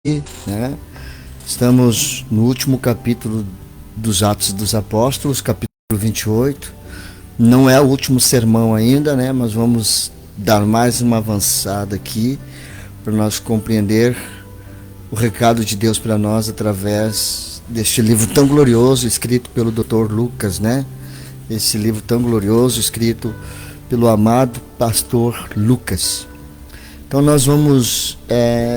né? Estamos no último capítulo dos Atos dos Apóstolos, capítulo 28. Não é o último sermão ainda, né? Mas vamos dar mais uma avançada aqui para nós compreender o recado de Deus para nós através deste livro tão glorioso escrito pelo Dr. Lucas, né? Esse livro tão glorioso escrito pelo amado pastor Lucas. Então nós vamos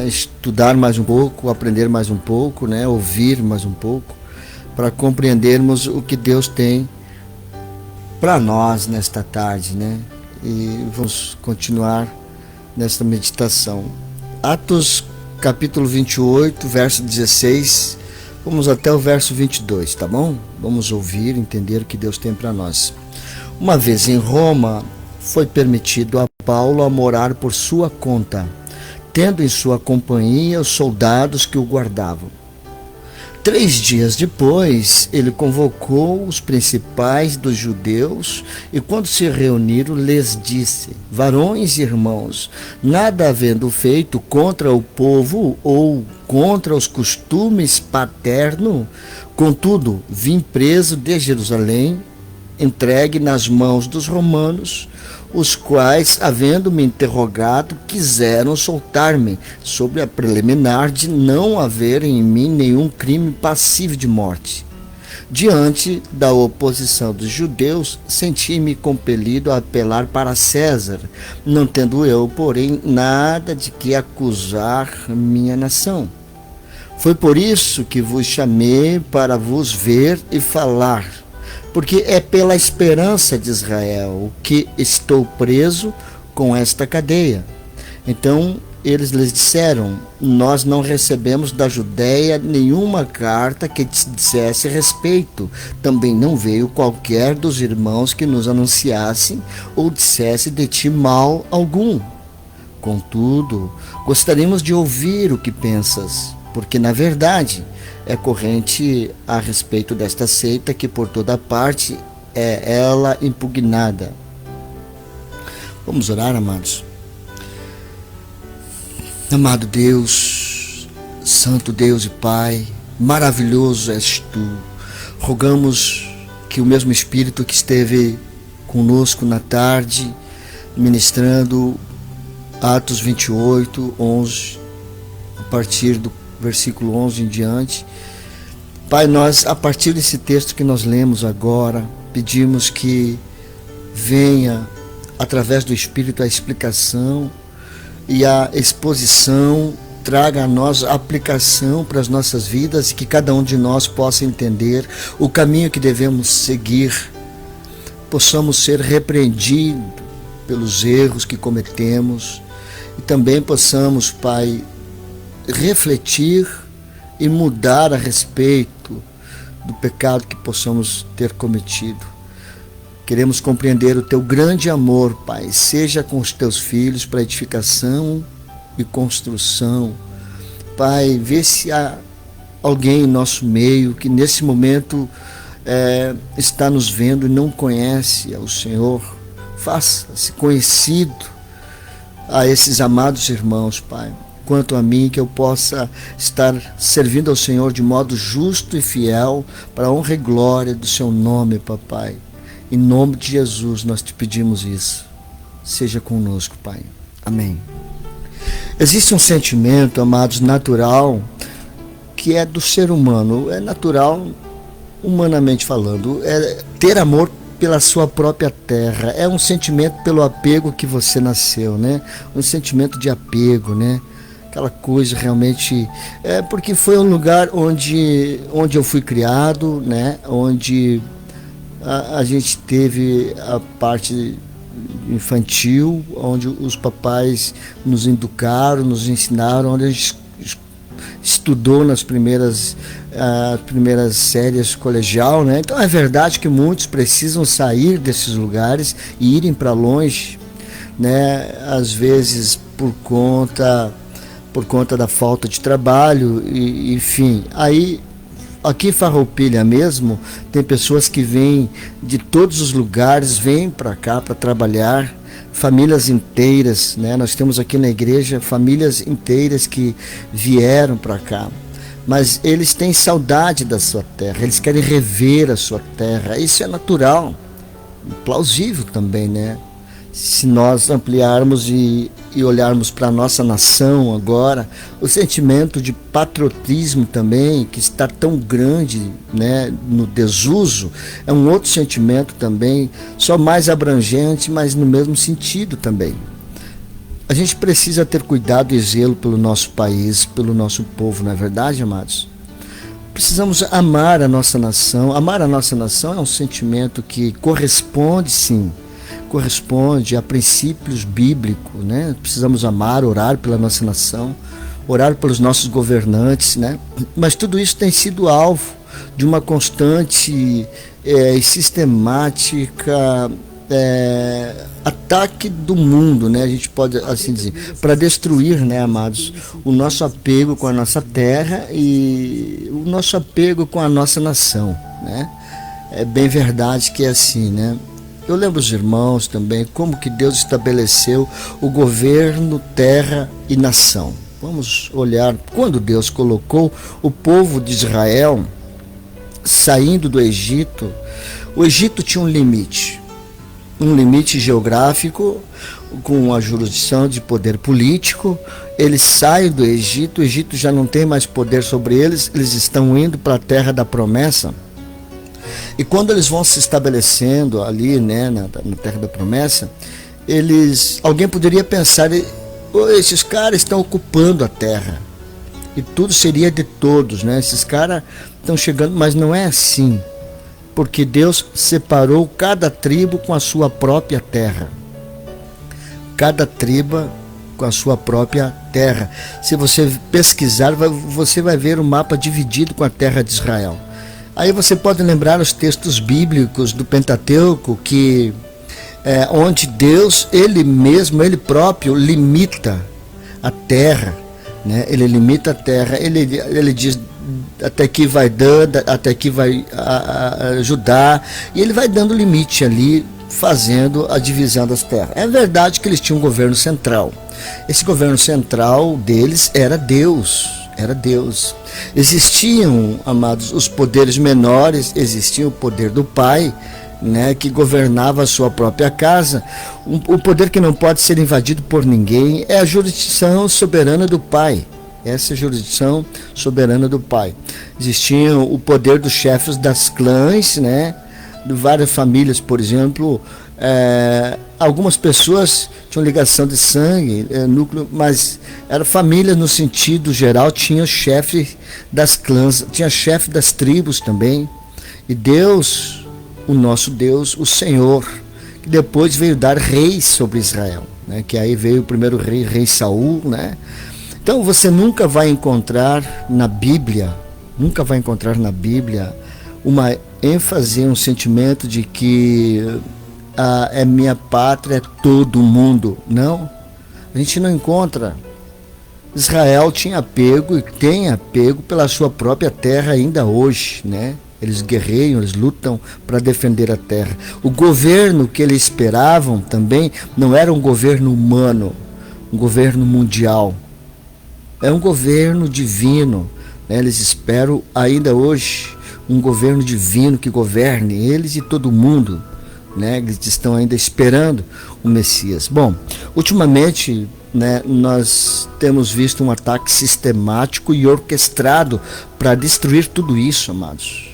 estudar mais um pouco, aprender mais um pouco, né? Ouvir mais um pouco, para compreendermos o que Deus tem para nós nesta tarde, né? E vamos continuar nesta meditação. Atos capítulo 28, verso 16, vamos até o verso 22, tá bom? Vamos ouvir, entender o que Deus tem para nós. Uma vez em Roma, foi permitido a Paulo a morar por sua conta, tendo em sua companhia os soldados que o guardavam. 3 dias depois, ele convocou os principais dos judeus e, quando se reuniram, lhes disse: varões e irmãos, nada havendo feito contra o povo ou contra os costumes paternos, contudo, vim preso de Jerusalém, entregue nas mãos dos romanos, os quais, havendo-me interrogado, quiseram soltar-me, sob a preliminar de não haver em mim nenhum crime passível de morte. Diante da oposição dos judeus, senti-me compelido a apelar para César, não tendo eu, porém, nada de que acusar minha nação. Foi por isso que vos chamei para vos ver e falar, porque é pela esperança de Israel que estou preso com esta cadeia. Então eles lhes disseram: nós não recebemos da Judéia nenhuma carta que te dissesse respeito. Também não veio qualquer dos irmãos que nos anunciasse ou dissesse de ti mal algum. Contudo, gostaríamos de ouvir o que pensas, porque na verdade é corrente a respeito desta seita que por toda parte é ela impugnada. Vamos orar, amados. Amado Deus, Santo Deus e Pai, maravilhoso és Tu. Rogamos que o mesmo Espírito que esteve conosco na tarde, ministrando Atos 28, 11, a partir do versículo 11 em diante. Pai, nós, a partir desse texto que nós lemos agora, pedimos que venha, através do Espírito, a explicação e a exposição, traga a nós a aplicação para as nossas vidas e que cada um de nós possa entender o caminho que devemos seguir, possamos ser repreendidos pelos erros que cometemos e também possamos, Pai, refletir e mudar a respeito do pecado que possamos ter cometido. Queremos compreender o Teu grande amor, Pai, seja com os Teus filhos para edificação e construção. Pai, vê se há alguém em nosso meio que nesse momento está nos vendo e não conhece ao Senhor. Faça-se conhecido a esses amados irmãos, Pai. Quanto a mim, que eu possa estar servindo ao Senhor de modo justo e fiel, para a honra e glória do Seu nome, Papai. Em nome de Jesus nós te pedimos isso. Seja conosco, Pai. Amém. Existe um sentimento, amados, natural, que é do ser humano. É natural, humanamente falando, é ter amor pela sua própria terra. É um sentimento pelo apego que você nasceu, né? Um sentimento de apego, né? Aquela coisa realmente, porque foi um lugar onde eu fui criado, né? Onde a gente teve a parte infantil, onde os papais nos educaram, nos ensinaram, onde a gente estudou nas primeiras séries colegial, né? Então é verdade que muitos precisam sair desses lugares e irem para longe, né? Às vezes por conta da falta de trabalho, e, enfim. Aí, aqui em Farroupilha mesmo, tem pessoas que vêm de todos os lugares, vêm para cá para trabalhar, famílias inteiras, né? Nós temos aqui na igreja famílias inteiras que vieram para cá, mas eles têm saudade da sua terra, eles querem rever a sua terra. Isso é natural, plausível também, né? Se nós ampliarmos e olharmos para a nossa nação agora, o sentimento de patriotismo também, que está tão grande, né, no desuso, é um outro sentimento também, só mais abrangente, mas no mesmo sentido também. A gente precisa ter cuidado e zelo pelo nosso país, pelo nosso povo, não é verdade, amados? Precisamos amar a nossa nação. Amar a nossa nação é um sentimento que corresponde, sim, corresponde a princípios bíblicos, né? Precisamos amar, orar pela nossa nação, orar pelos nossos governantes, né? Mas tudo isso tem sido alvo de uma constante e sistemática ataque do mundo, né? A gente pode assim dizer, para destruir, né, amados, o nosso apego com a nossa terra e o nosso apego com a nossa nação, né? É bem verdade que é assim, né? Eu lembro os irmãos também como que Deus estabeleceu o governo, terra e nação. Vamos olhar quando Deus colocou o povo de Israel saindo do Egito. O Egito tinha um limite geográfico, com a jurisdição de poder político. Eles saem do Egito, o Egito já não tem mais poder sobre eles, eles estão indo para a terra da promessa. E quando eles vão se estabelecendo ali, né, na terra da promessa, alguém poderia pensar, esses caras estão ocupando a terra e tudo seria de todos, né? Esses caras estão chegando, mas não é assim, porque Deus separou cada tribo com a sua própria terra, cada tribo com a sua própria terra. Se você pesquisar, você vai ver o mapa dividido com a terra de Israel. Aí você pode lembrar os textos bíblicos do Pentateuco, que onde Deus, Ele mesmo, Ele próprio limita a terra, né? Ele limita a terra, ele diz até que vai dando, até que vai ajudar, e Ele vai dando limite ali, fazendo a divisão das terras. É verdade que eles tinham um governo central. Esse governo central deles era Deus. Era Deus. Existiam, amados, os poderes menores, existia o poder do Pai, né, que governava a sua própria casa. O poder que não pode ser invadido por ninguém é a jurisdição soberana do Pai. Essa é a jurisdição soberana do Pai. Existia o poder dos chefes das clãs, né, de várias famílias, por exemplo. Algumas pessoas tinham ligação de sangue, núcleo, mas era família no sentido geral. Tinha chefe das clãs, tinha chefe das tribos também. E Deus, o nosso Deus, o Senhor, que depois veio dar reis sobre Israel, né? Que aí veio o primeiro rei Saul, né? Então você nunca vai encontrar na Bíblia, uma ênfase, um sentimento de que é minha pátria, é todo mundo. Não, a gente não encontra. Israel tinha apego e tem apego pela sua própria terra ainda hoje, né? Eles guerreiam, eles lutam para defender a terra. O governo que eles esperavam também não era um governo humano, um governo mundial. É um governo divino, né? Eles esperam ainda hoje um governo divino que governe eles e todo mundo, né? Eles estão ainda esperando o Messias. Bom, ultimamente, né, nós temos visto um ataque sistemático e orquestrado para destruir tudo isso, amados.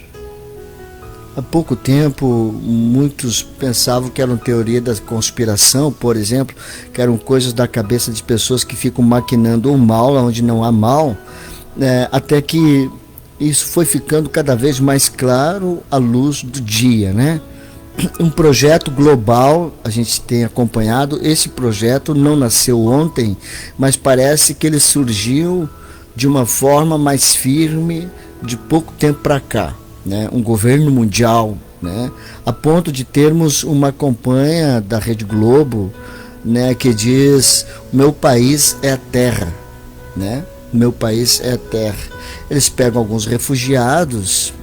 Há pouco tempo, muitos pensavam que eram teoria da conspiração, por exemplo, que eram coisas da cabeça de pessoas que ficam maquinando o mal onde não há mal, até que isso foi ficando cada vez mais claro à luz do dia, né? Um projeto global, a gente tem acompanhado. Esse projeto não nasceu ontem, mas parece que ele surgiu de uma forma mais firme de pouco tempo para cá, né? Um governo mundial, né? A ponto de termos uma campanha da Rede Globo, né, que diz: o meu país é a terra, né? O meu país é a terra. Eles pegam alguns refugiados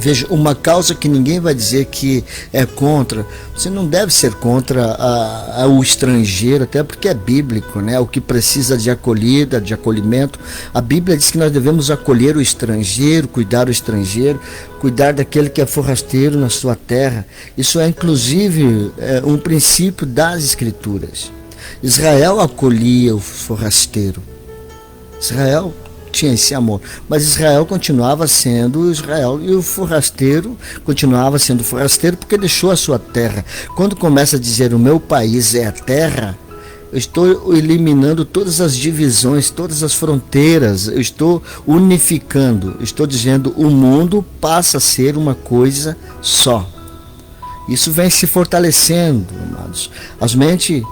Veja, uma causa que ninguém vai dizer que é contra. Você não deve ser contra o estrangeiro, até porque é bíblico, né? O que precisa de acolhida, de acolhimento. A Bíblia diz que nós devemos acolher o estrangeiro, cuidar do estrangeiro, cuidar daquele que é forrasteiro na sua terra. Isso é inclusive um princípio das Escrituras. Israel acolhia o forrasteiro. Israel tinha esse amor, mas Israel continuava sendo Israel, e o forrasteiro continuava sendo forrasteiro porque deixou a sua terra. Quando começa a dizer o meu país é a terra, eu estou eliminando todas as divisões, todas as fronteiras, eu estou unificando, estou dizendo o mundo passa a ser uma coisa só. Isso vem se fortalecendo, amados. As mentes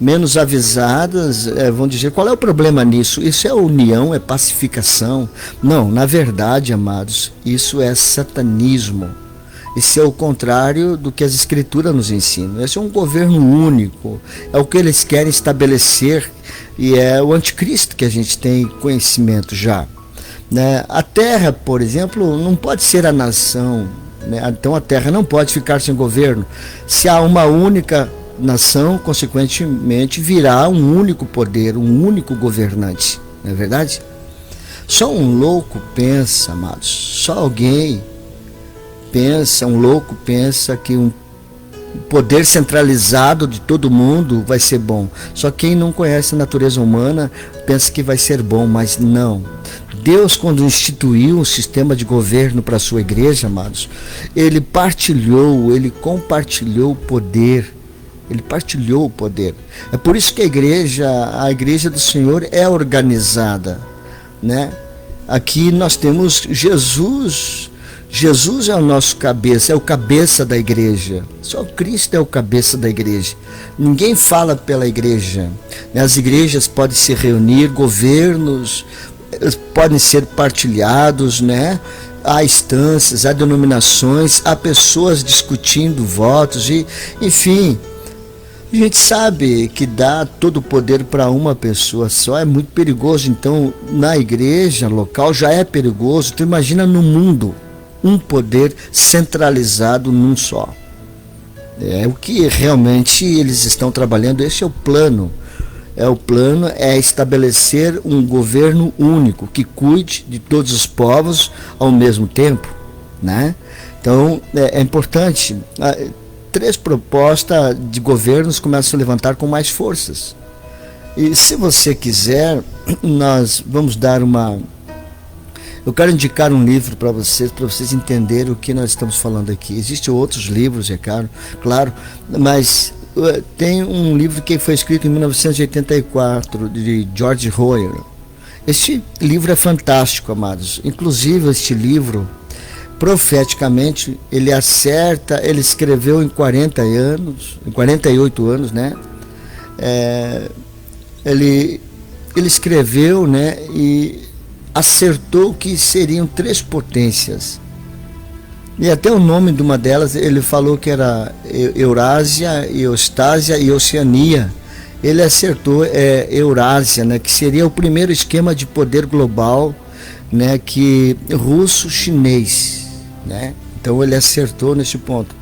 menos avisadas vão dizer, qual é o problema nisso? Isso é união, é pacificação. Não, na verdade, amados, isso é satanismo. Isso é o contrário do que as Escrituras nos ensinam. Esse é um governo único, é o que eles querem estabelecer, e é o anticristo que a gente tem conhecimento já, né? A terra, por exemplo, não pode ser a nação, né? Então a terra não pode ficar sem governo. Se há uma única nação, consequentemente virá um único poder, um único governante, não é verdade? Só um louco pensa, amados, só alguém pensa, um louco pensa que um poder centralizado de todo mundo vai ser bom. Só quem não conhece a natureza humana pensa que vai ser bom, mas não. Deus, quando instituiu um sistema de governo para a sua igreja, amados, ele compartilhou o poder. Ele partilhou o poder. É por isso que a igreja do Senhor é organizada, né? Aqui nós temos Jesus. Jesus é o nosso cabeça, é o cabeça da igreja. Só Cristo é o cabeça da igreja. Ninguém fala pela igreja. As igrejas podem se reunir, governos podem ser partilhados, né? Há instâncias, há denominações, há pessoas discutindo votos, e, enfim. A gente sabe que dar todo o poder para uma pessoa só é muito perigoso. Então, na igreja local já é perigoso. Tu imagina no mundo um poder centralizado num só. É o que realmente eles estão trabalhando. Esse é o plano. O plano é estabelecer um governo único que cuide de todos os povos ao mesmo tempo, né? Então, é importante. 3 propostas de governos começam a se levantar com mais forças. E se você quiser, nós vamos dar eu quero indicar um livro para vocês entenderem o que nós estamos falando aqui. Existem outros livros, é claro, mas tem um livro que foi escrito em 1984, de George Orwell. Este livro é fantástico, amados. Inclusive, este livro, profeticamente, ele escreveu em 48 anos, né? Ele escreveu, né? E acertou que seriam 3 potências. E até o nome de uma delas, ele falou que era Eurásia, Eustásia e Oceania. Ele acertou Eurásia, né? Que seria o primeiro esquema de poder global, né? Que russo-chinês. Né? Então ele acertou nesse ponto.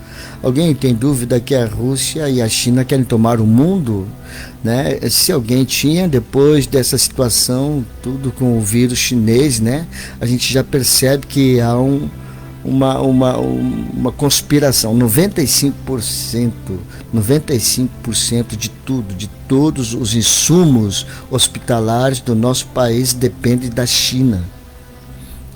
Alguém tem dúvida que a Rússia e a China querem tomar o mundo? Né? Se alguém tinha, depois dessa situação, tudo com o vírus chinês, né? A gente já percebe que há uma conspiração. 95% de tudo, de todos os insumos hospitalares do nosso país depende da China.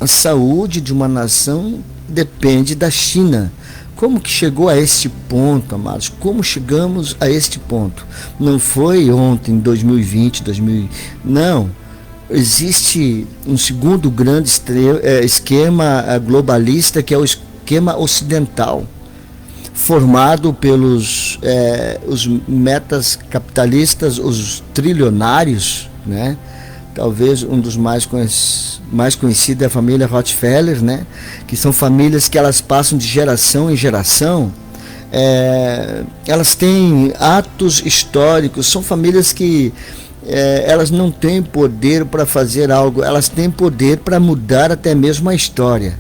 A saúde de uma nação depende da China. Como que chegou a este ponto, amados? Como chegamos a este ponto? Não foi ontem, 2020, não. Existe um segundo grande esquema globalista, que é o esquema ocidental, formado pelos os metas capitalistas, os trilionários, né? Talvez um dos mais conhecidos é a família Rockefeller, né? Que são famílias que elas passam de geração em geração. Elas têm atos históricos, são famílias que elas não têm poder para fazer algo, elas têm poder para mudar até mesmo a história.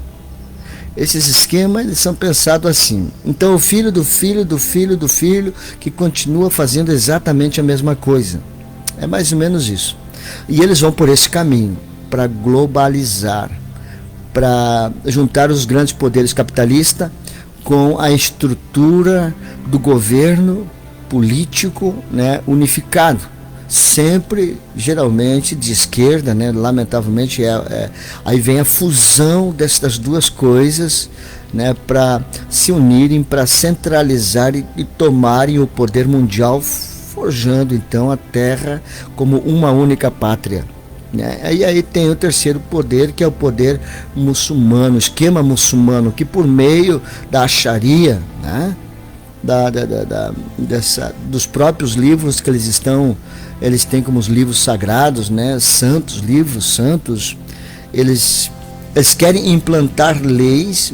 Esses esquemas, eles são pensados assim. Então o filho do filho do filho do filho que continua fazendo exatamente a mesma coisa. É mais ou menos isso. E eles vão por esse caminho, para globalizar, para juntar os grandes poderes capitalistas com a estrutura do governo político, né, unificado, sempre geralmente de esquerda, né, lamentavelmente aí vem a fusão dessas duas coisas, né, para se unirem, para centralizar e tomarem o poder mundial, forjando então a Terra como uma única pátria. E aí tem o terceiro poder, que é o poder muçulmano, esquema muçulmano, que por meio da Sharia, né, dos próprios livros que eles têm como os livros sagrados, né, livros santos, eles querem implantar leis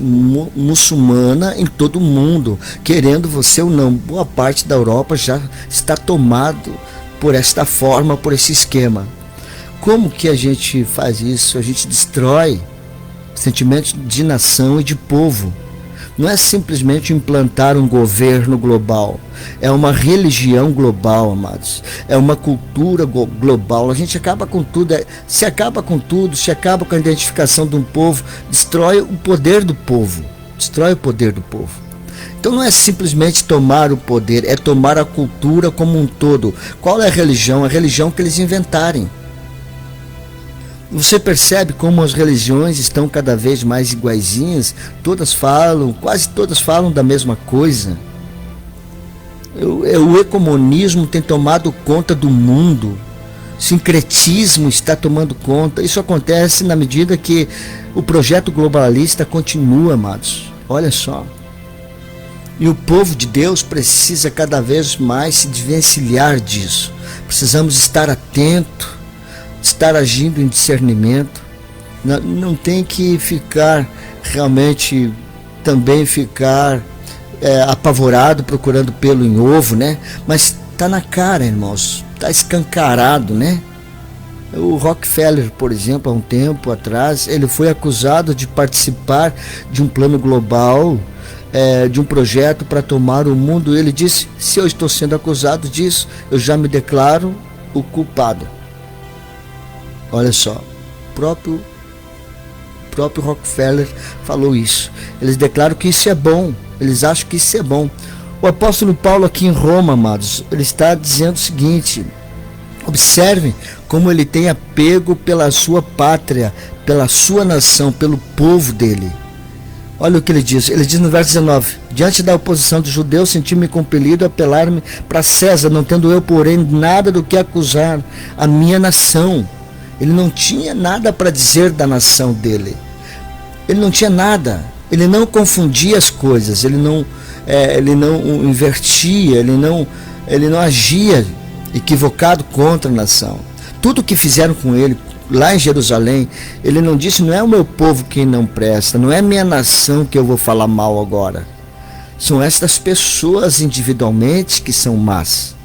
muçulmanas em todo o mundo, querendo você ou não. Boa parte da Europa já está tomado por esta forma, por esse esquema. Como que a gente faz isso? A gente destrói sentimentos de nação e de povo. Não é simplesmente implantar um governo global, é uma religião global, amados. É uma cultura global. A gente acaba com tudo, se acaba com tudo, se acaba com a identificação de um povo, destrói o poder do povo, destrói o poder do povo. Então não é simplesmente tomar o poder, é tomar a cultura como um todo. Qual é a religião? A religião que eles inventarem. Você percebe como as religiões estão cada vez mais iguaizinhas? Quase todas falam da mesma coisa. O ecumenismo tem tomado conta do mundo. O sincretismo está tomando conta. Isso acontece na medida que o projeto globalista continua, amados. Olha só. E o povo de Deus precisa cada vez mais se desvencilhar disso. Precisamos estar atentos, estar agindo em discernimento. Não tem que ficar realmente também apavorado procurando pelo em ovo, né? Mas tá na cara, irmãos, tá escancarado, né? O Rockefeller, por exemplo, há um tempo atrás, ele foi acusado de participar de um plano global, de um projeto para tomar o mundo. Ele disse: se eu estou sendo acusado disso, eu já me declaro o culpado. Olha só, o próprio Rockefeller falou isso. Eles declaram que isso é bom, eles acham que isso é bom. O apóstolo Paulo aqui em Roma, amados, ele está dizendo o seguinte: observem como ele tem apego pela sua pátria, pela sua nação, pelo povo dele. Olha o que ele diz no verso 19: diante da oposição dos judeus, senti-me compelido a apelar-me para César, não tendo eu, porém, nada do que acusar a minha nação. Ele não tinha nada para dizer da nação dele. Ele não tinha nada. Ele não confundia as coisas. Ele não invertia. Ele não agia equivocado contra a nação. Tudo que fizeram com ele lá em Jerusalém, ele não disse: não é o meu povo quem não presta, não é a minha nação que eu vou falar mal agora. São estas pessoas individualmente que são más.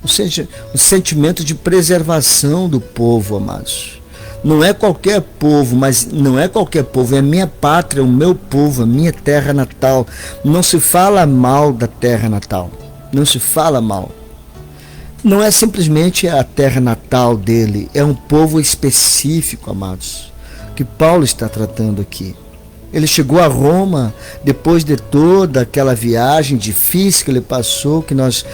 Ou seja, o sentimento de preservação do povo, amados. Não é qualquer povo, mas não é qualquer povo, é a minha pátria, o meu povo, a minha terra natal. Não se fala mal da terra natal, não se fala mal. Não é simplesmente a terra natal dele, é um povo específico, amados, que Paulo está tratando aqui. Ele chegou a Roma depois de toda aquela viagem difícil que ele passou, que nós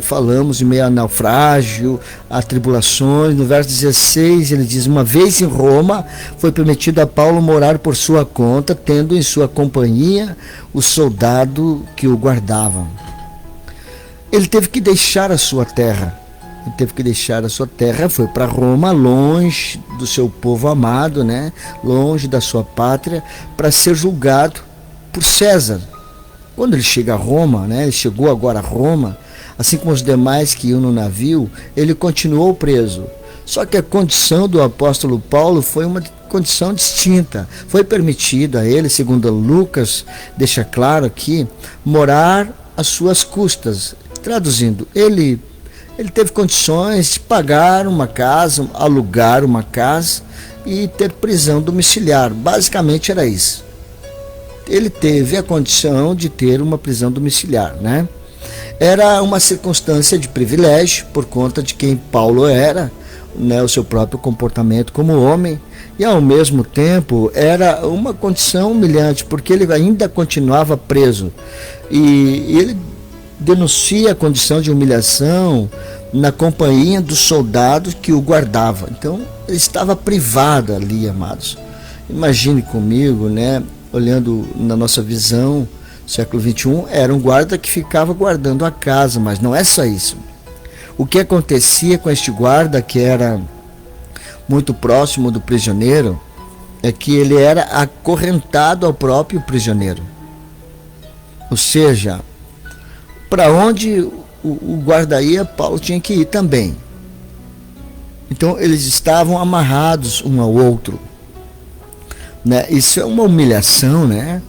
falamos em meio a naufrágio, a tribulações. No verso 16 ele diz: uma vez em Roma foi permitido a Paulo morar por sua conta, tendo em sua companhia o soldado que o guardava. Ele teve que deixar a sua terra. Foi para Roma, longe do seu povo amado, né? Longe da sua pátria, para ser julgado por César. Quando ele chega a Roma, né? Ele chegou agora a Roma, assim como os demais que iam no navio, ele continuou preso. Só que a condição do apóstolo Paulo foi uma condição distinta. Foi permitido a ele, segundo Lucas deixa claro aqui, morar às suas custas. Traduzindo, ele teve condições de pagar uma casa, alugar uma casa e ter prisão domiciliar. Basicamente era isso. Ele teve a condição de ter uma prisão domiciliar, né? Era uma circunstância de privilégio por conta de quem Paulo era, né, o seu próprio comportamento como homem, e ao mesmo tempo era uma condição humilhante, porque ele ainda continuava preso, e ele denuncia a condição de humilhação na companhia dos soldados que o guardavam. Então ele estava privado ali, amados. Imagine comigo, né, olhando na nossa visão, século XXI, era um guarda que ficava guardando a casa, mas não é só isso. O que acontecia com este guarda, que era muito próximo do prisioneiro, é que ele era acorrentado ao próprio prisioneiro. Ou seja, para onde o guarda ia, Paulo tinha que ir também. Então eles estavam amarrados um ao outro, né? Isso é uma humilhação, né?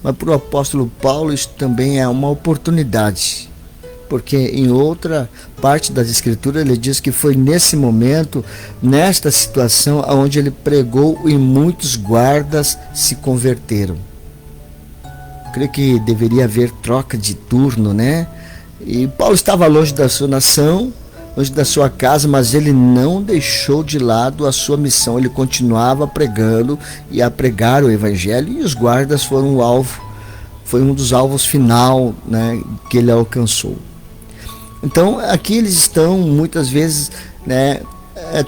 Mas para o apóstolo Paulo isso também é uma oportunidade, porque em outra parte das escrituras ele diz que foi nesse momento, nesta situação, onde ele pregou e muitos guardas se converteram. Creio que deveria haver troca de turno, né? E Paulo estava longe da sua nação, longe da sua casa, mas ele não deixou de lado a sua missão. Ele continuava pregando e a pregar o evangelho, e os guardas foram o alvo, foi um dos alvos final, né, que ele alcançou. Então aqui eles estão muitas vezes, né,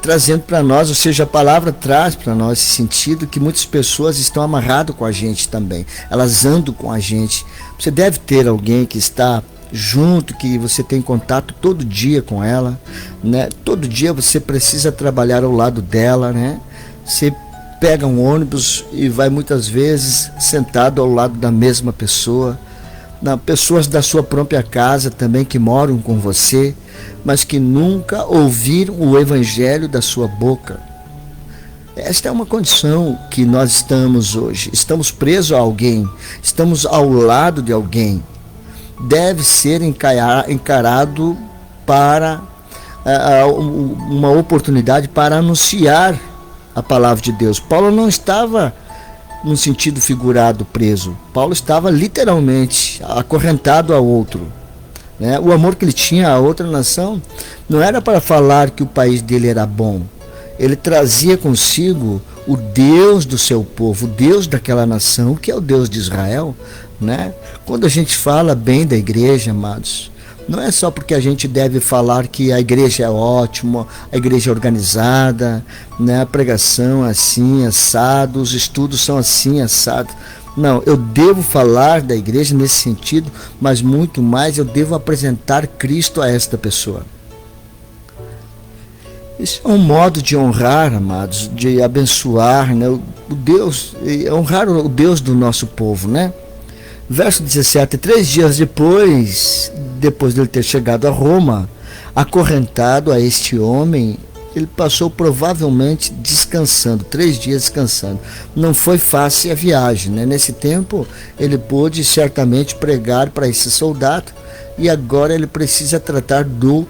trazendo para nós, ou seja, a palavra traz para nós esse sentido que muitas pessoas estão amarradas com a gente também, elas andam com a gente. Você deve ter alguém que está junto, que você tem contato todo dia com ela, né? Todo dia você precisa trabalhar ao lado dela, né? Você pega um ônibus e vai muitas vezes sentado ao lado da mesma pessoa, pessoas da sua própria casa também que moram com você, mas que nunca ouviram o evangelho da sua boca. Esta é uma condição que nós estamos hoje. Estamos presos a alguém, estamos ao lado de alguém. Deve ser encarado para uma oportunidade para anunciar a palavra de Deus. Paulo não estava num sentido figurado preso. Paulo estava literalmente acorrentado a outro, né? O amor que ele tinha a outra nação não era para falar que o país dele era bom. Ele trazia consigo o Deus do seu povo, o Deus daquela nação, que é o Deus de Israel, né? Quando a gente fala bem da igreja, amados, não é só porque a gente deve falar que a igreja é ótima, a igreja é organizada, né? A pregação é assim, assado, os estudos são assim, assado. Não, eu devo falar da igreja nesse sentido, mas muito mais eu devo apresentar Cristo a esta pessoa. Isso é um modo de honrar, amados, de abençoar, né? O Deus, honrar o Deus do nosso povo, né? Verso 17, 3 dias depois dele ter chegado a Roma, acorrentado a este homem, ele passou provavelmente descansando, 3 dias descansando. Não foi fácil a viagem, né? Nesse tempo ele pôde certamente pregar para esse soldado, e agora ele precisa tratar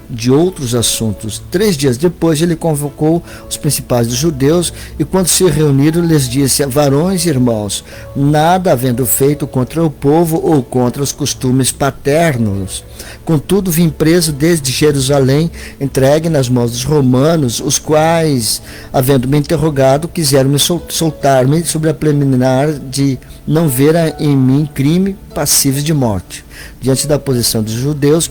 de outros assuntos. 3 dias depois ele convocou os principais dos judeus, e quando se reuniram lhes disse: varões e irmãos, nada havendo feito contra o povo ou contra os costumes paternos, contudo vim preso desde Jerusalém, entregue nas mãos dos romanos, os quais, havendo me interrogado, quiseram me soltar-me sobre a preliminar de não ver em mim crime passível de morte. Diante da posição dos judeus,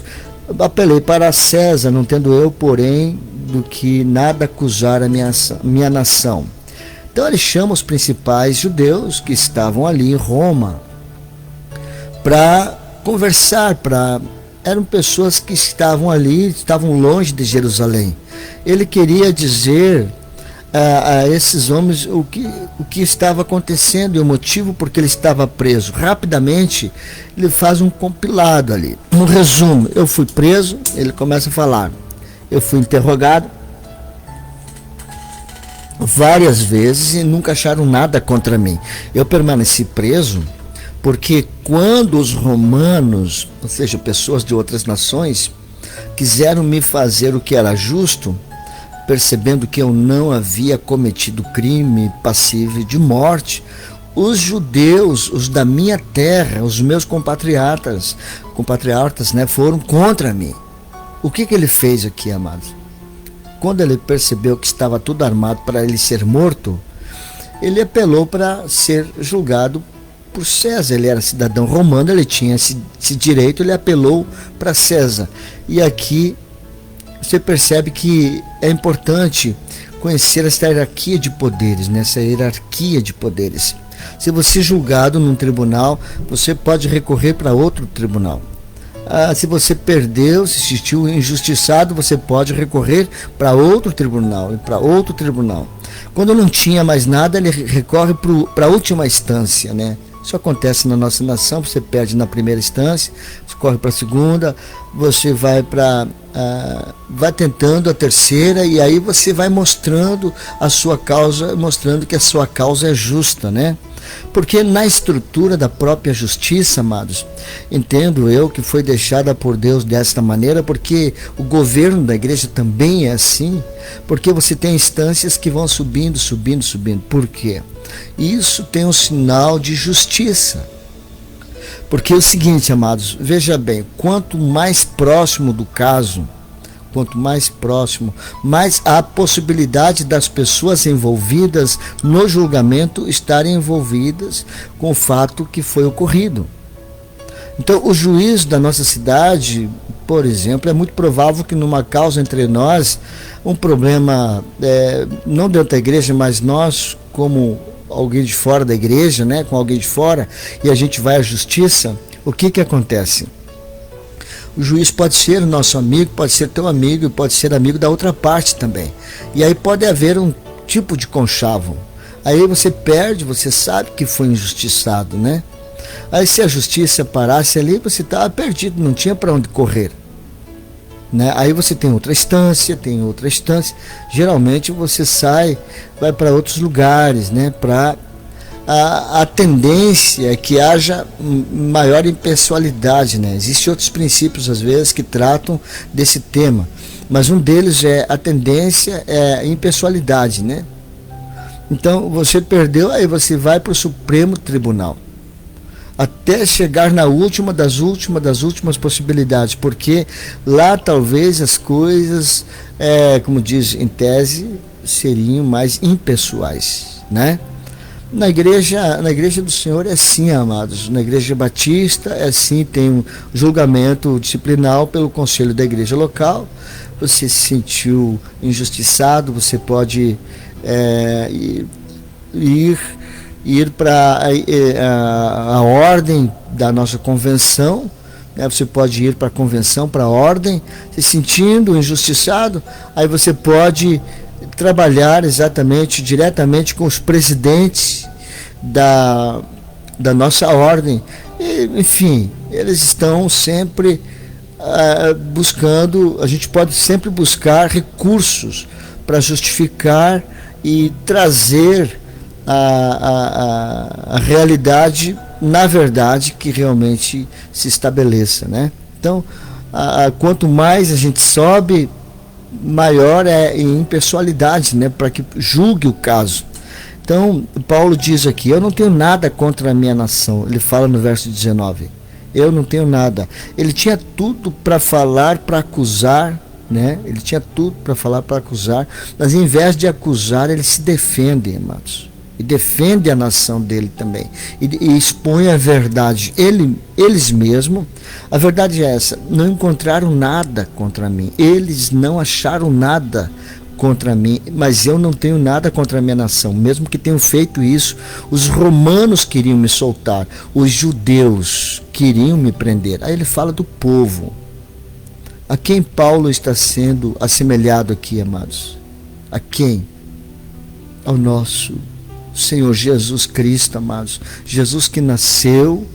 apelei para César, não tendo eu, porém, do que nada acusar a minha nação. Então ele chama os principais judeus que estavam ali em Roma para conversar, eram pessoas que estavam ali, estavam longe de Jerusalém. Ele queria dizer a esses homens o que estava acontecendo e o motivo por que ele estava preso. Rapidamente ele faz um compilado ali, um resumo. Eu fui preso, ele começa a falar, eu fui interrogado várias vezes e nunca acharam nada contra mim. Eu permaneci preso porque quando os romanos, ou seja, pessoas de outras nações, quiseram me fazer o que era justo, percebendo que eu não havia cometido crime passível de morte, os judeus, os da minha terra, os meus compatriotas, né, foram contra mim. O que ele fez aqui, amados? Quando ele percebeu que estava tudo armado para ele ser morto, ele apelou para ser julgado por César. Ele era cidadão romano, ele tinha esse direito, ele apelou para César. E aqui você percebe que é importante conhecer essa hierarquia de poderes, né? Essa hierarquia de poderes. Se você é julgado num tribunal, você pode recorrer para outro tribunal. Se você perdeu, se sentiu injustiçado, você pode recorrer para outro tribunal e para outro tribunal. Quando não tinha mais nada, ele recorre para a última instância, né? Isso acontece na nossa nação. Você perde na primeira instância, você corre para a segunda, você vai vai tentando a terceira, e aí você vai mostrando a sua causa, mostrando que a sua causa é justa, né? Porque na estrutura da própria justiça, amados, entendo eu que foi deixada por Deus desta maneira, porque o governo da igreja também é assim, porque você tem instâncias que vão subindo. Por quê? Isso tem um sinal de justiça. Porque é o seguinte, amados, veja bem, quanto mais próximo do caso, quanto mais próximo, mais há possibilidade das pessoas envolvidas no julgamento estarem envolvidas com o fato que foi ocorrido. Então, o juiz da nossa cidade, por exemplo, é muito provável que numa causa entre nós, um problema, não dentro da igreja, mas nós, como alguém de fora da igreja, né, com alguém de fora, e a gente vai à justiça, o que acontece? O juiz pode ser nosso amigo, pode ser teu amigo e pode ser amigo da outra parte também. E aí pode haver um tipo de conchavo. Aí você perde, você sabe que foi injustiçado, né? Aí se a justiça parasse ali, você estava perdido, não tinha para onde correr, né? Aí você tem outra instância. Geralmente você vai para outros lugares, né? A tendência é que haja maior impessoalidade, né? Existem outros princípios, às vezes, que tratam desse tema, mas um deles é a tendência é a impessoalidade, né? Então, você perdeu, aí você vai para o Supremo Tribunal, até chegar na última das últimas possibilidades, porque lá talvez as coisas, como diz em tese, seriam mais impessoais, né? Na igreja do Senhor é assim, amados. Na igreja batista é assim, tem um julgamento disciplinar pelo conselho da igreja local. Você se sentiu injustiçado, você pode ir para a ordem da nossa convenção, né? Você pode ir para a convenção, para a ordem, se sentindo injustiçado, aí você pode trabalhar diretamente com os presidentes da nossa ordem. E, enfim, eles estão sempre buscando, a gente pode sempre buscar recursos para justificar e trazer a realidade, na verdade, que realmente se estabeleça, né? Então, quanto mais a gente sobe, maior é a impessoalidade, né, para que julgue o caso. Então, Paulo diz aqui: eu não tenho nada contra a minha nação. Ele fala no verso 19: eu não tenho nada. Ele tinha tudo para falar, para acusar, né? Ele tinha tudo para falar, para acusar, mas em vez de acusar, ele se defende, irmãos. E defende a nação dele também, e expõe a verdade. Eles mesmos, a verdade é essa: não encontraram nada contra mim, eles não acharam nada contra mim, mas eu não tenho nada contra a minha nação. Mesmo que tenham feito isso, os romanos queriam me soltar, os judeus queriam me prender. Aí ele fala do povo. A quem Paulo está sendo assemelhado aqui, amados? A quem? Ao nosso Senhor Jesus Cristo, amados. Jesus que nasceu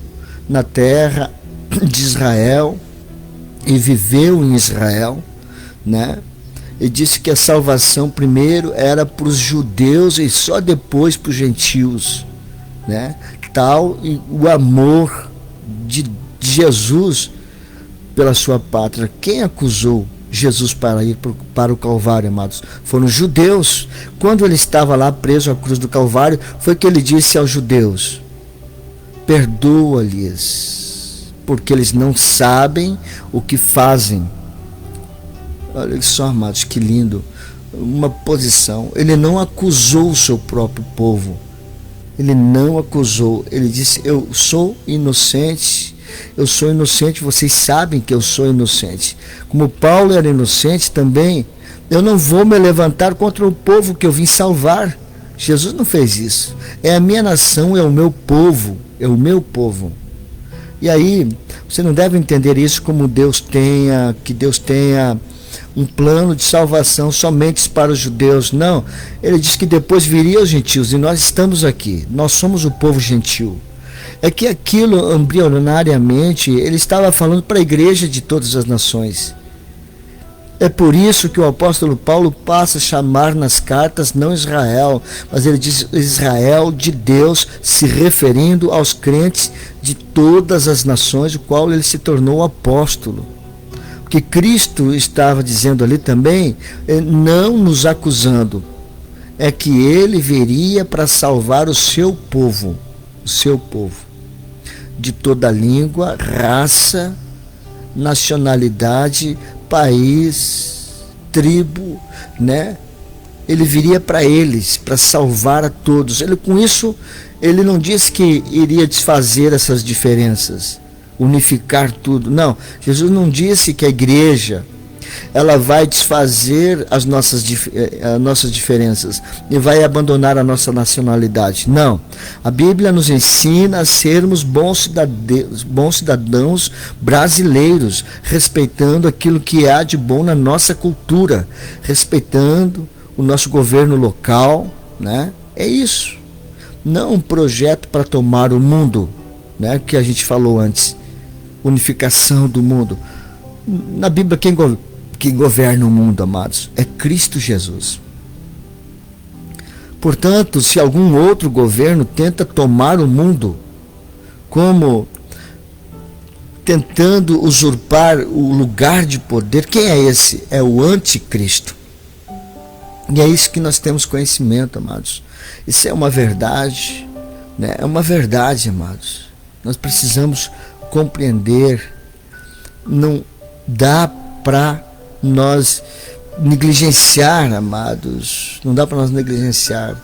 na terra de Israel e viveu em Israel, né? E disse que a salvação primeiro era para os judeus e só depois para os gentios, né? Tal e o amor de Jesus pela sua pátria. Quem acusou Jesus para ir para o Calvário, amados. Foram os judeus. Quando ele estava lá preso à cruz do Calvário, foi que ele disse aos judeus: perdoa-lhes, porque eles não sabem o que fazem. Olha só, amados, que lindo. Uma posição. Ele não acusou o seu próprio povo. Ele não acusou. Ele disse: eu sou inocente. Eu sou inocente, vocês sabem que eu sou inocente. Como Paulo era inocente também, eu não vou me levantar contra o povo que eu vim salvar. Jesus não fez isso. É a minha nação, é o meu povo, é o meu povo. E aí, você não deve entender isso como que Deus tenha um plano de salvação somente para os judeus. Não, ele diz que depois viria os gentios, e nós estamos aqui, nós somos o povo gentil. É que aquilo, embrionariamente, ele estava falando para a igreja de todas as nações. É por isso que o apóstolo Paulo passa a chamar nas cartas não Israel, mas ele diz Israel de Deus, se referindo aos crentes de todas as nações, o qual ele se tornou apóstolo. Porque Cristo estava dizendo ali também, não nos acusando, é que ele viria para salvar o seu povo, de toda língua, raça, nacionalidade, país, tribo, né? Ele viria para eles, para salvar a todos. Ele, com isso, ele não disse que iria desfazer essas diferenças, unificar tudo. Não, Jesus não disse que a igreja ela vai desfazer as nossas diferenças e vai abandonar a nossa nacionalidade. Não. A Bíblia nos ensina a sermos bons cidadãos brasileiros, respeitando aquilo que há de bom na nossa cultura, respeitando o nosso governo local, né? É isso. Não um projeto para tomar o mundo, né? Que a gente falou antes. Unificação do mundo. Na Bíblia, quem governa o mundo, amados, é Cristo Jesus. Portanto, se algum outro governo tenta tomar o mundo, como tentando usurpar o lugar de poder, quem é esse? É o anticristo. E é isso que nós temos conhecimento, amados. Isso é uma verdade, né? É uma verdade, amados. Nós precisamos compreender. Não dá para nós negligenciar, amados. Não dá para nós negligenciar.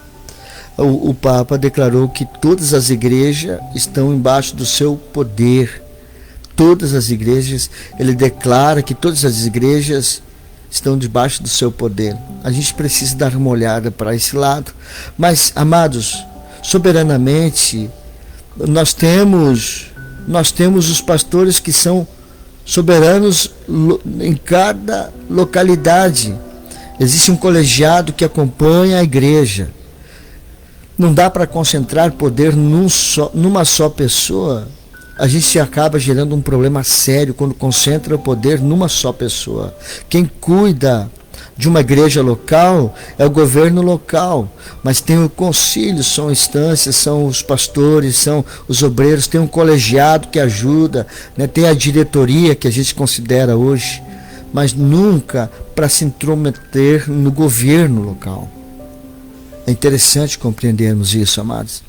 O Papa declarou que todas as igrejas estão embaixo do seu poder. Todas as igrejas, ele declara que todas as igrejas estão debaixo do seu poder. A gente precisa dar uma olhada para esse lado. Mas, amados, soberanamente, nós temos os pastores que são soberanos em cada localidade. Existe um colegiado que acompanha a igreja. Não dá para concentrar poder numa só pessoa. A gente acaba gerando um problema sério quando concentra o poder numa só pessoa. Quem cuida de uma igreja local é o governo local, mas tem o concílio, são instâncias, são os pastores, são os obreiros, tem um colegiado que ajuda, né? Tem a diretoria que a gente considera hoje, mas nunca para se intrometer no governo local. É interessante compreendermos isso, amados,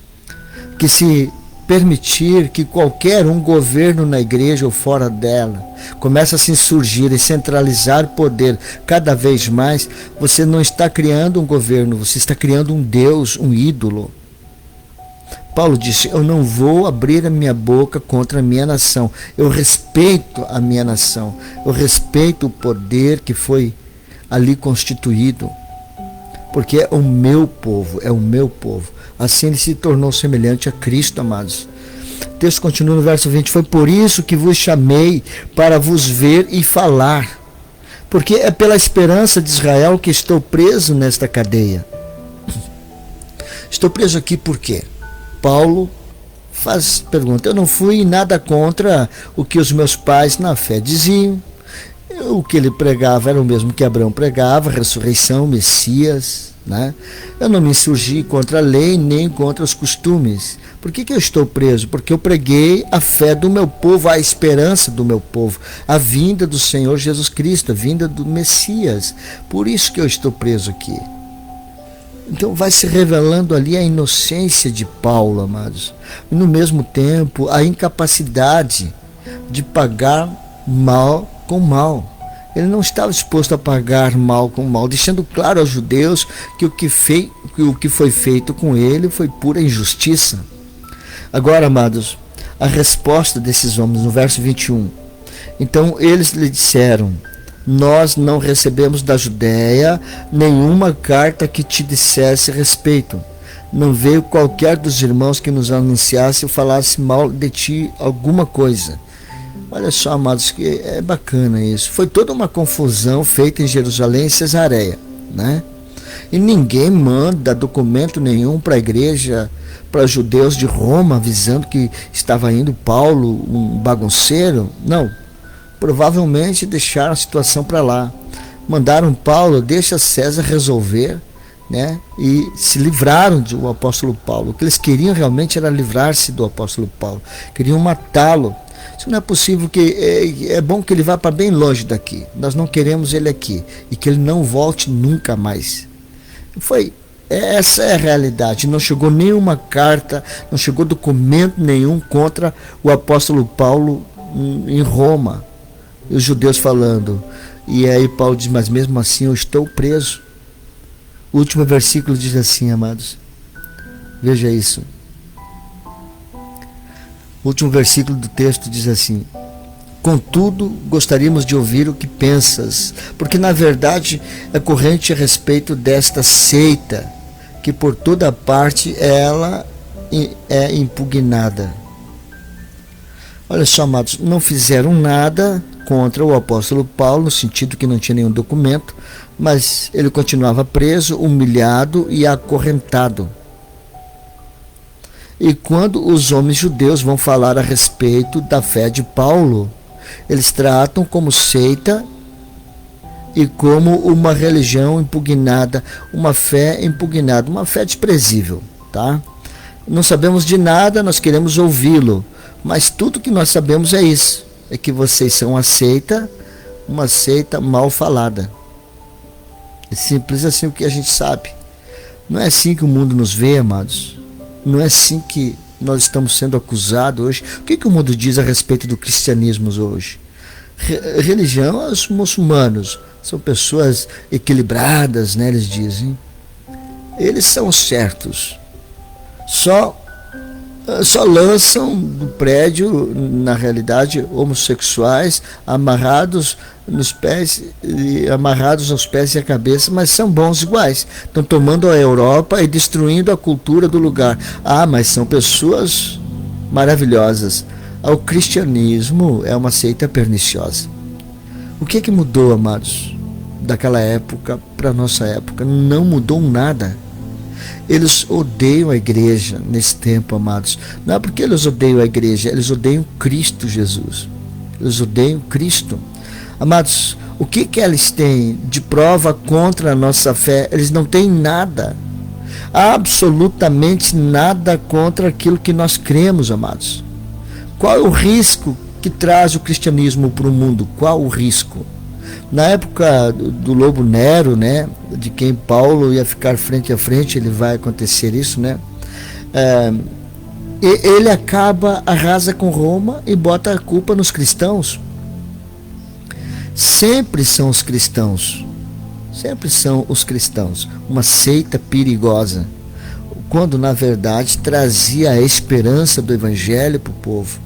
que se permitir que qualquer um governo na igreja ou fora dela comece a se insurgir e centralizar poder cada vez mais, você não está criando um governo, você está criando um Deus, um ídolo. Paulo disse: eu não vou abrir a minha boca contra a minha nação. Eu respeito a minha nação, eu respeito o poder que foi ali constituído, porque é o meu povo, é o meu povo. Assim ele se tornou semelhante a Cristo, amados. O texto continua no verso 20. Foi por isso que vos chamei, para vos ver e falar. Porque é pela esperança de Israel que estou preso nesta cadeia. Estou preso aqui por quê? Paulo pergunta. Eu não fui nada contra o que os meus pais na fé diziam. O que ele pregava era o mesmo que Abraão pregava, ressurreição, Messias, né? Eu não me insurgi contra a lei nem contra os costumes. Por que eu estou preso? Porque eu preguei a fé do meu povo, a esperança do meu povo, a vinda do Senhor Jesus Cristo, a vinda do Messias. Por isso que eu estou preso aqui. Então vai se revelando ali a inocência de Paulo, amados. E no mesmo tempo, a incapacidade de pagar mal com mal. Ele não estava disposto a pagar mal com mal, deixando claro aos judeus que o que foi feito com ele foi pura injustiça. Agora, amados, a resposta desses homens, no verso 21. Então eles lhe disseram: nós não recebemos da Judéia nenhuma carta que te dissesse respeito. Não veio qualquer dos irmãos que nos anunciasse ou falasse mal de ti alguma coisa. Olha só, amados, que é bacana isso. Foi toda uma confusão feita em Jerusalém e Cesareia, né? E ninguém manda documento nenhum para a igreja, para os judeus de Roma, avisando que estava indo Paulo, um bagunceiro. Não. Provavelmente deixaram a situação para lá. Mandaram Paulo, deixa César resolver, né? E se livraram do apóstolo Paulo. O que eles queriam realmente era livrar-se do apóstolo Paulo. Queriam matá-lo. Isso não é possível, que é bom que ele vá para bem longe daqui. Nós não queremos ele aqui. E que ele não volte nunca mais. Essa é a realidade. Não chegou nenhuma carta, não chegou documento nenhum contra o apóstolo Paulo em Roma. E os judeus falando. E aí Paulo diz: mas mesmo assim eu estou preso. O último versículo diz assim, amados. Veja isso. O último versículo do texto diz assim: contudo, gostaríamos de ouvir o que pensas, porque na verdade é corrente a respeito desta seita, que por toda parte ela é impugnada. Olha só, amados, não fizeram nada contra o apóstolo Paulo, no sentido que não tinha nenhum documento, mas ele continuava preso, humilhado e acorrentado. E quando os homens judeus vão falar a respeito da fé de Paulo, eles tratam como seita e como uma religião impugnada, uma fé impugnada, uma fé desprezível, tá? Não sabemos de nada, nós queremos ouvi-lo, mas tudo que nós sabemos é isso, é que vocês são uma seita mal falada. É simples assim o que a gente sabe. Não é assim que o mundo nos vê, amados. Não é assim que nós estamos sendo acusados hoje. O que o mundo diz a respeito do cristianismo hoje? Religião, os muçulmanos são pessoas equilibradas, né, eles dizem. Eles são certos. Só lançam do prédio, na realidade, homossexuais amarrados nos pés, amarrados aos pés e à cabeça, mas são bons iguais. Estão tomando a Europa e destruindo a cultura do lugar. Mas são pessoas maravilhosas. O cristianismo é uma seita perniciosa. O que mudou, amados, daquela época para a nossa época? Não mudou nada. Eles odeiam a igreja nesse tempo, amados. Não é porque eles odeiam a igreja, eles odeiam Cristo Jesus. Eles odeiam Cristo. Amados, o que eles têm de prova contra a nossa fé? Eles não têm nada. Absolutamente nada contra aquilo que nós cremos, amados. Qual é o risco que traz o cristianismo para o mundo? Qual o risco? Na época do Lobo Nero, né, de quem Paulo ia ficar frente a frente, ele vai acontecer isso, né? Ele arrasa com Roma e bota a culpa nos cristãos. Sempre são os cristãos. Sempre são os cristãos. Uma seita perigosa. Quando, na verdade, trazia a esperança do evangelho para o povo.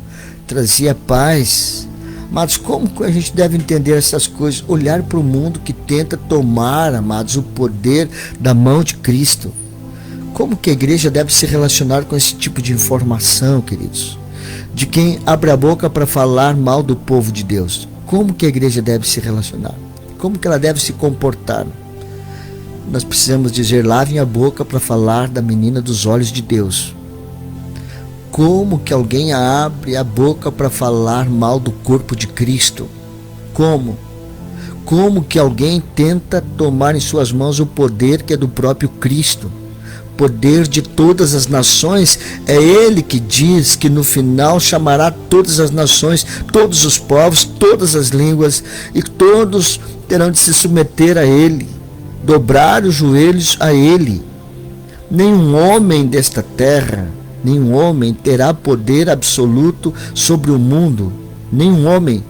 Trazia paz. Mas como a gente deve entender essas coisas? Olhar para o mundo que tenta tomar, amados, o poder da mão de Cristo. Como que a igreja deve se relacionar com esse tipo de informação, queridos? De quem abre a boca para falar mal do povo de Deus. Como que a igreja deve se relacionar? Como que ela deve se comportar? Nós precisamos dizer: lavem a boca para falar da menina dos olhos de Deus. Como que alguém abre a boca para falar mal do corpo de Cristo? Como? como que alguém tenta tomar em suas mãos o poder que é do próprio Cristo, poder de todas as nações. É Ele que diz que no final chamará todas as nações, todos os povos, todas as línguas, e todos terão de se submeter a Ele, dobrar os joelhos a Ele. Nenhum homem desta terra, nenhum homem terá poder absoluto sobre o mundo, nenhum homem.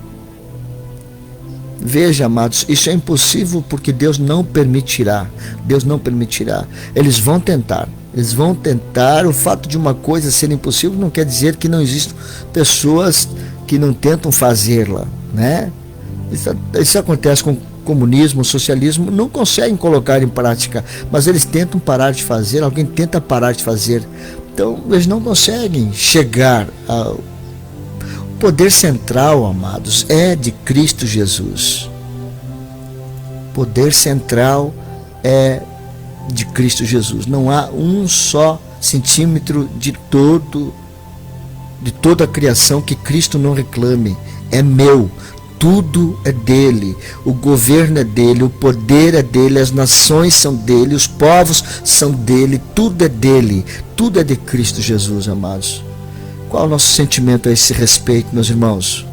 Veja, amados, isso é impossível porque Deus não permitirá. Deus não permitirá. Eles vão tentar. Eles vão tentar. O fato de uma coisa ser impossível não quer dizer que não existam pessoas que não tentam fazê-la, né? Isso acontece com o comunismo, o socialismo, não conseguem colocar em prática, mas eles tentam parar de fazer, alguém tenta parar de fazer. Então, eles não conseguem chegar ao poder central, amados, é de Cristo Jesus. Poder central é de Cristo Jesus. Não há um só centímetro de toda a criação que Cristo não reclame. É meu. Tudo é dele. O governo é dele, o poder é dele, as nações são dele, os povos são dele, tudo é dele. Tudo é de Cristo Jesus, amados. Qual é o nosso sentimento a esse respeito, meus irmãos?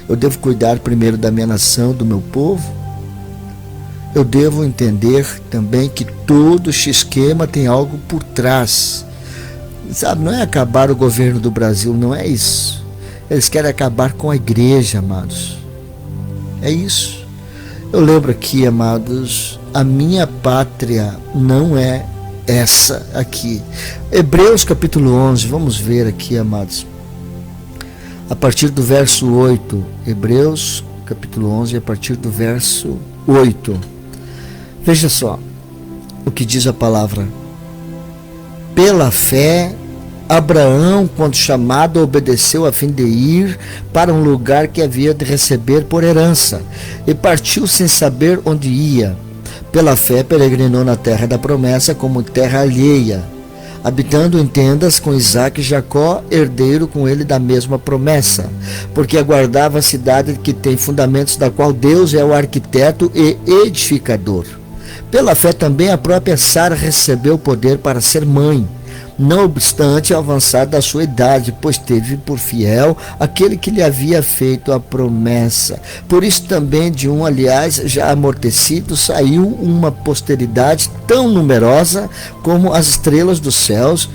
Eu devo cuidar primeiro da minha nação, do meu povo? Eu devo entender também que todo este esquema tem algo por trás. Sabe, não é acabar o governo do Brasil, não é isso. Eles querem acabar com a igreja, amados. É isso. Eu lembro aqui, amados, a minha pátria não é essa aqui. Hebreus capítulo 11, vamos ver aqui, amados, a partir do verso 8. Hebreus capítulo 11, a partir do verso 8. Veja só o que diz a palavra. Pela fé, Abraão, quando chamado, obedeceu a fim de ir para um lugar que havia de receber por herança, e partiu sem saber onde ia. Pela fé, peregrinou na terra da promessa como terra alheia, habitando em tendas com Isaque e Jacó, herdeiro com ele da mesma promessa, porque aguardava a cidade que tem fundamentos, da qual Deus é o arquiteto e edificador. Pela fé também a própria Sara recebeu poder para ser mãe, não obstante avançar da sua idade, pois teve por fiel aquele que lhe havia feito a promessa. Por isso também de um, aliás, já amortecido, saiu uma posteridade tão numerosa como as estrelas dos céus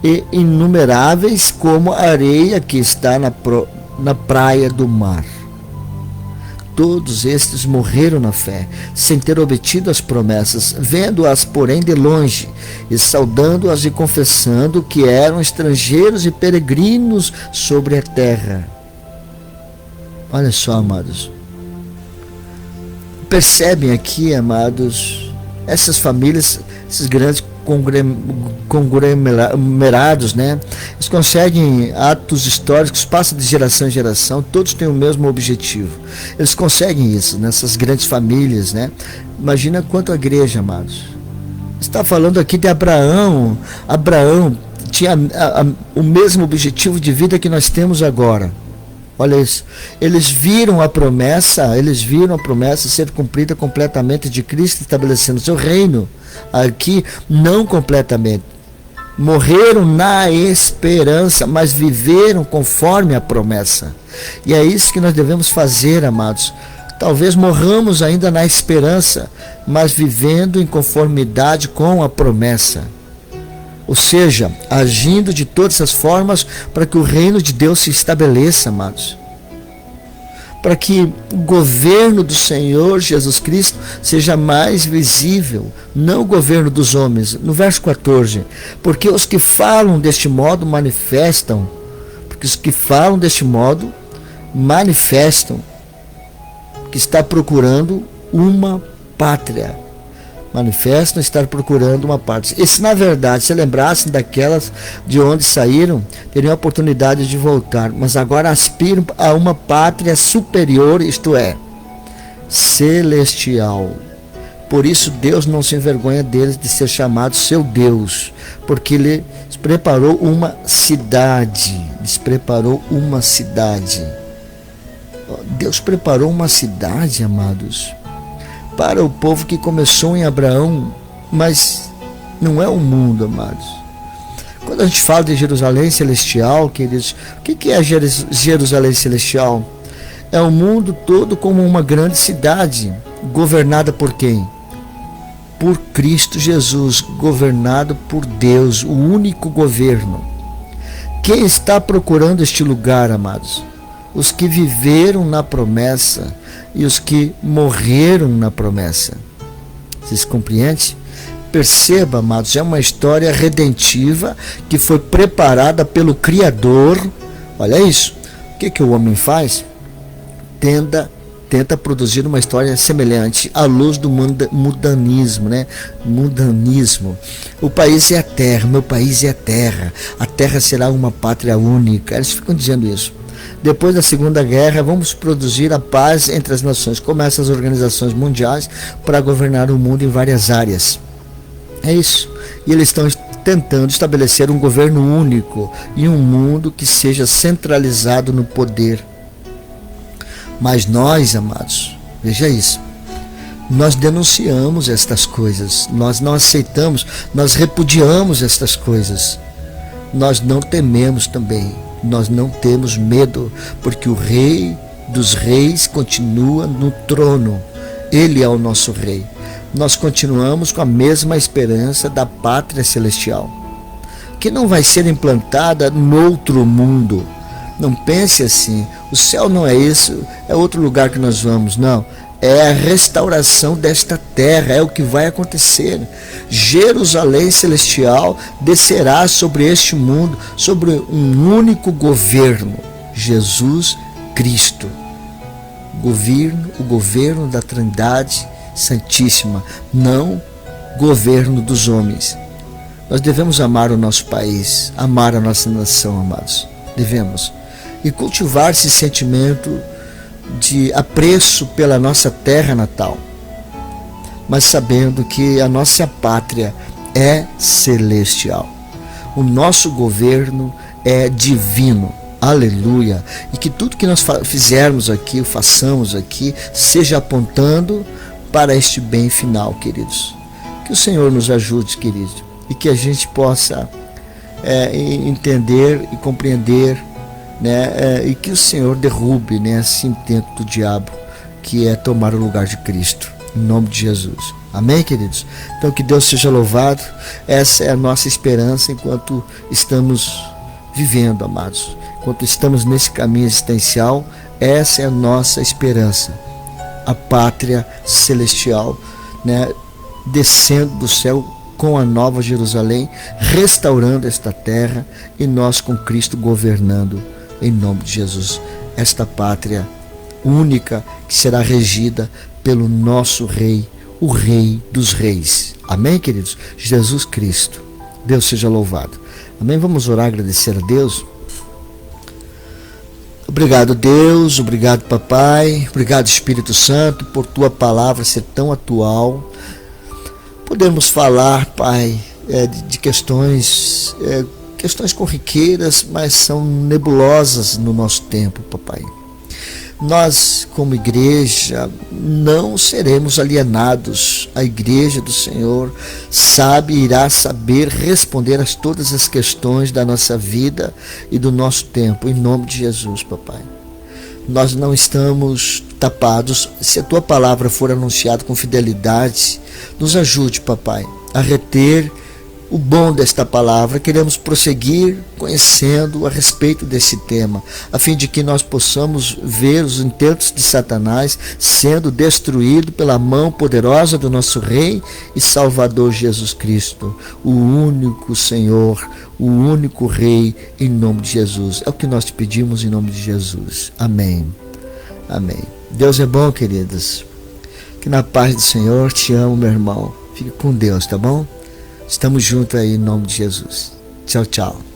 e inumeráveis como a areia que está na praia do mar. Todos estes morreram na fé, sem ter obtido as promessas, vendo-as, porém, de longe, e saudando-as e confessando que eram estrangeiros e peregrinos sobre a terra. Olha só, amados. Percebem aqui, amados, essas famílias, esses grandes conglomerados, né? Eles conseguem atos históricos, passam de geração em geração, todos têm o mesmo objetivo. Eles conseguem isso nessas grandes famílias, né? Imagina quanto a igreja, amados. Está falando aqui de Abraão. Abraão tinha o mesmo objetivo de vida que nós temos agora. Olha isso. Eles viram a promessa ser cumprida completamente de Cristo, estabelecendo seu reino. Aqui, não completamente. Morreram na esperança, mas viveram conforme a promessa. E é isso que nós devemos fazer, amados. Talvez morramos ainda na esperança, mas vivendo em conformidade com a promessa. Ou seja, agindo de todas as formas para que o reino de Deus se estabeleça, amados. Para que o governo do Senhor Jesus Cristo seja mais visível, não o governo dos homens. No verso 14, porque os que falam deste modo manifestam, que está procurando uma pátria. Manifestam estar procurando uma pátria. E se na verdade se lembrassem daquelas de onde saíram, teriam a oportunidade de voltar, mas agora aspiram a uma pátria superior, isto é, celestial. Por isso Deus não se envergonha deles de ser chamado seu Deus, porque lhes preparou uma cidade. Deus preparou uma cidade, amados, para o povo que começou em Abraão, mas não é o mundo, amados. Quando a gente fala de Jerusalém celestial, queridos, o que é Jerusalém celestial? É o mundo todo como uma grande cidade, governada por quem? Por Cristo Jesus, governado por Deus, o único governo. Quem está procurando este lugar, amados? Os que viveram na promessa e os que morreram na promessa. Vocês compreendem? Perceba, amados, é uma história redentiva que foi preparada pelo Criador. Olha isso. O que o homem faz? Tenta produzir uma história semelhante à luz do mundanismo, né? Mundanismo. O país é a terra, meu país é a terra será uma pátria única. Eles ficam dizendo isso. Depois da Segunda Guerra, vamos produzir a paz entre as nações. Começam as organizações mundiais para governar o mundo em várias áreas. É isso. E eles estão tentando estabelecer um governo único e um mundo que seja centralizado no poder. Mas nós, amados, veja isso, nós denunciamos estas coisas, nós não aceitamos, nós repudiamos estas coisas, nós não tememos também, nós não temos medo, porque o Rei dos Reis continua no trono, Ele é o nosso Rei. Nós continuamos com a mesma esperança da pátria celestial, que não vai ser implantada no outro mundo. Não pense assim, o céu não é isso, é outro lugar que nós vamos, não. É a restauração desta terra, é o que vai acontecer. Jerusalém celestial descerá sobre este mundo, sobre um único governo, Jesus Cristo. O governo da Trindade Santíssima, não governo dos homens. Nós devemos amar o nosso país, amar a nossa nação, amados. Devemos. E cultivar esse sentimento de apreço pela nossa terra natal, mas sabendo que a nossa pátria é celestial. O nosso governo é divino. Aleluia. E que tudo que nós fizermos aqui, façamos aqui, seja apontando para este bem final, queridos. Que o Senhor nos ajude, queridos, e que a gente possa entender e compreender, né, e que o Senhor derrube, né, esse intento do diabo, que é tomar o lugar de Cristo, em nome de Jesus. Amém, queridos? Então que Deus seja louvado. Essa é a nossa esperança enquanto estamos vivendo, amados. Enquanto estamos nesse caminho existencial, essa é a nossa esperança. A pátria celestial, né, descendo do céu com a nova Jerusalém, restaurando esta terra, e nós com Cristo governando, em nome de Jesus, esta pátria única que será regida pelo nosso Rei, o Rei dos Reis. Amém, queridos? Jesus Cristo. Deus seja louvado. Amém? Vamos orar, agradecer a Deus. Obrigado, Deus, obrigado, Papai, obrigado, Espírito Santo, por Tua palavra ser tão atual. Podemos falar, Pai, de questões corriqueiras, mas são nebulosas no nosso tempo, Papai. Nós, como igreja, não seremos alienados. A igreja do Senhor irá saber responder a todas as questões da nossa vida e do nosso tempo, em nome de Jesus, Papai. Nós não estamos tapados. Se a Tua palavra for anunciada com fidelidade, nos ajude, Papai, a reter o bom desta palavra. Queremos prosseguir conhecendo a respeito desse tema, a fim de que nós possamos ver os intentos de Satanás sendo destruído pela mão poderosa do nosso Rei e Salvador Jesus Cristo, o único Senhor, o único Rei, em nome de Jesus. É o que nós te pedimos em nome de Jesus. Amém. Amém. Deus é bom, queridos. Que na paz do Senhor, te amo, meu irmão. Fique com Deus, tá bom? Estamos juntos aí em nome de Jesus. Tchau, tchau.